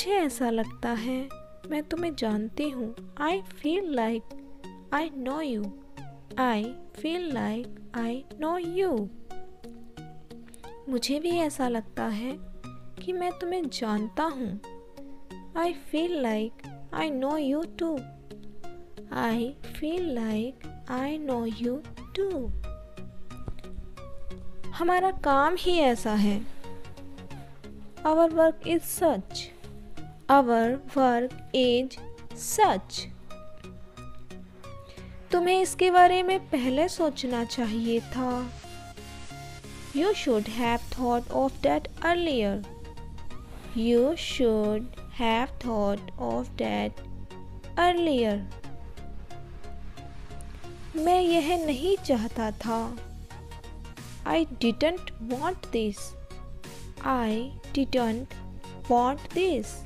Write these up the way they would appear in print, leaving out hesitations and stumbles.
मुझे ऐसा लगता है मैं तुम्हें जानती हूँ। I feel like I know you. I feel like I know you. मुझे भी ऐसा लगता है कि मैं तुम्हें जानता हूँ। I feel like I know you too. I feel like I know you too. हमारा काम ही ऐसा है। Our work is such. Our work is such. तुम्हें इसके बारे में पहले सोचना चाहिए था। You should have thought of that earlier. You should have thought of that earlier. मैं यह नहीं चाहता था। I didn't want this. I didn't want this.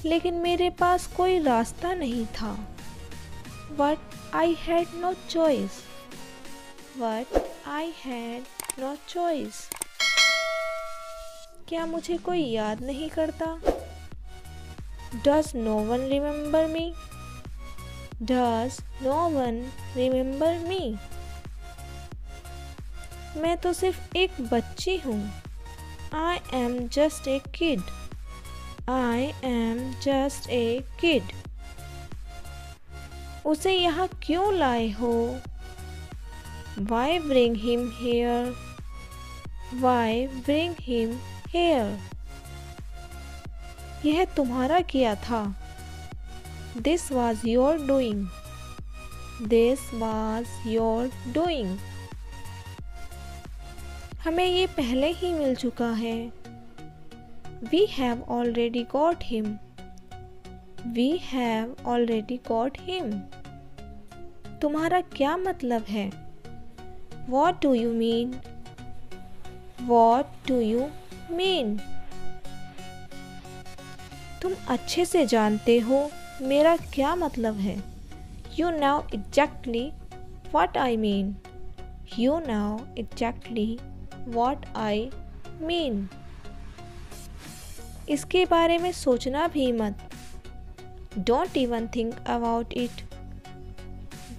लेकिन मेरे पास कोई रास्ता नहीं था। But I had no choice. But I had no choice. क्या मुझे कोई याद नहीं करता? Does no one remember me? Does no one remember me? मैं तो सिर्फ एक बच्ची हूँ। I am just a kid. I am just a kid. उसे यहाँ क्यों लाए हो? Why bring him here? Why bring him here? यह तुम्हारा किया था। This was your doing. This was your doing. हमें ये पहले ही मिल चुका है। We have already got him. We have already got him. तुम्हारा क्या मतलब है? What do you mean? What do you mean? तुम अच्छे से जानते हो मेरा क्या मतलब है। You know exactly what I mean. You know exactly what I mean. इसके बारे में सोचना भी मत। Don't even think about it.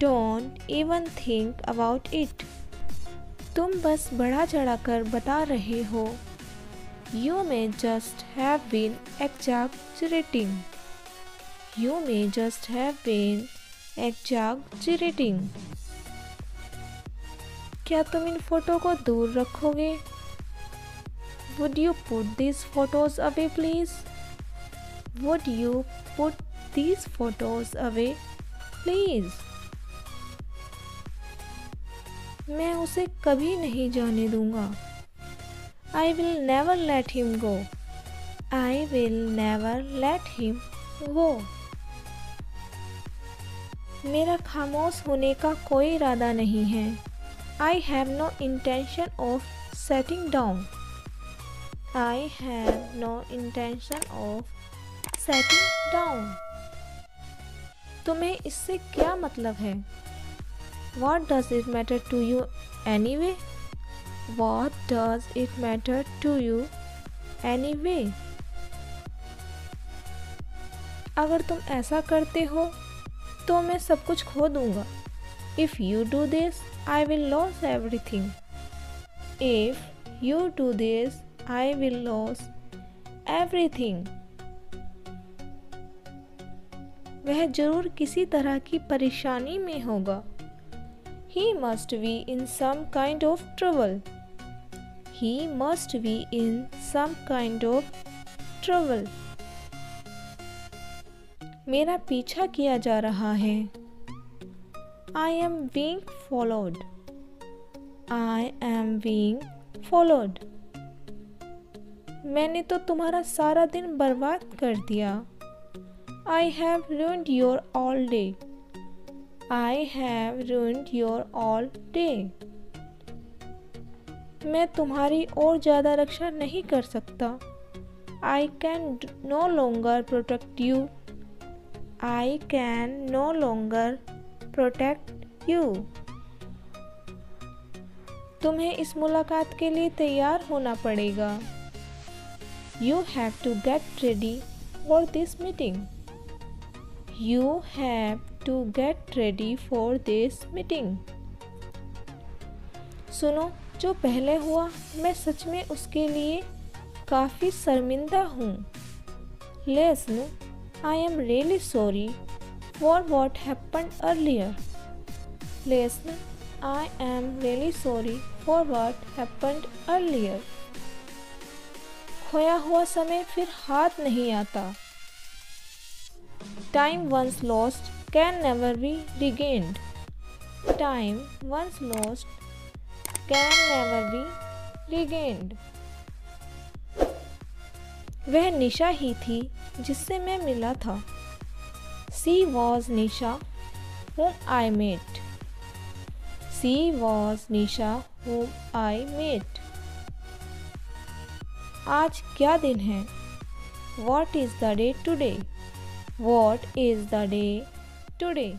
Don't even think about it. तुम बस बढ़ा चढ़ा कर बता रहे हो। You may just have been exaggerating. You may just have been exaggerating. क्या तुम इन फोटो को दूर रखोगे? Would you put these photos away, please? Would you put these photos away, please? मैं उसे कभी नहीं जाने दूंगा। I will never let him go. I will never let him go. मेरा खामोश होने का कोई इरादा नहीं है। I have no intention of sitting down. I have no intention of sitting down. तुम्हें इससे क्या मतलब है? What does it matter to you anyway? What does it matter to you anyway? अगर तुम ऐसा करते हो तो मैं सब कुछ खो दूंगा। If you do this, I will lose everything. If you do this, I will lose everything. वह जरूर किसी तरह की परेशानी में होगा। He must be in some kind of trouble. He must be in some kind of trouble. मेरा पीछा किया जा रहा है। I am being followed. I am being followed. मैंने तो तुम्हारा सारा दिन बर्बाद कर दिया। I have ruined your all day. I have ruined your all day. मैं तुम्हारी और ज़्यादा रक्षा नहीं कर सकता। I can no longer protect you. I can no longer protect you. तुम्हें इस मुलाकात के लिए तैयार होना पड़ेगा। You have to get ready for this meeting. You have to get ready for this meeting. सुनो, जो पहले हुआ मैं सच में उसके लिए काफ़ी शर्मिंदा हूँ. Listen, I am really sorry for what happened earlier. Listen, I am really sorry for what happened earlier. खोया हुआ समय फिर हाथ नहीं आता. Time once lost can never be regained. Time once lost can never be regained. वह निशा ही थी जिससे मैं मिला था. She was Nisha whom I met. She was Nisha whom I met. आज क्या दिन है? What is the day today? What is the day today?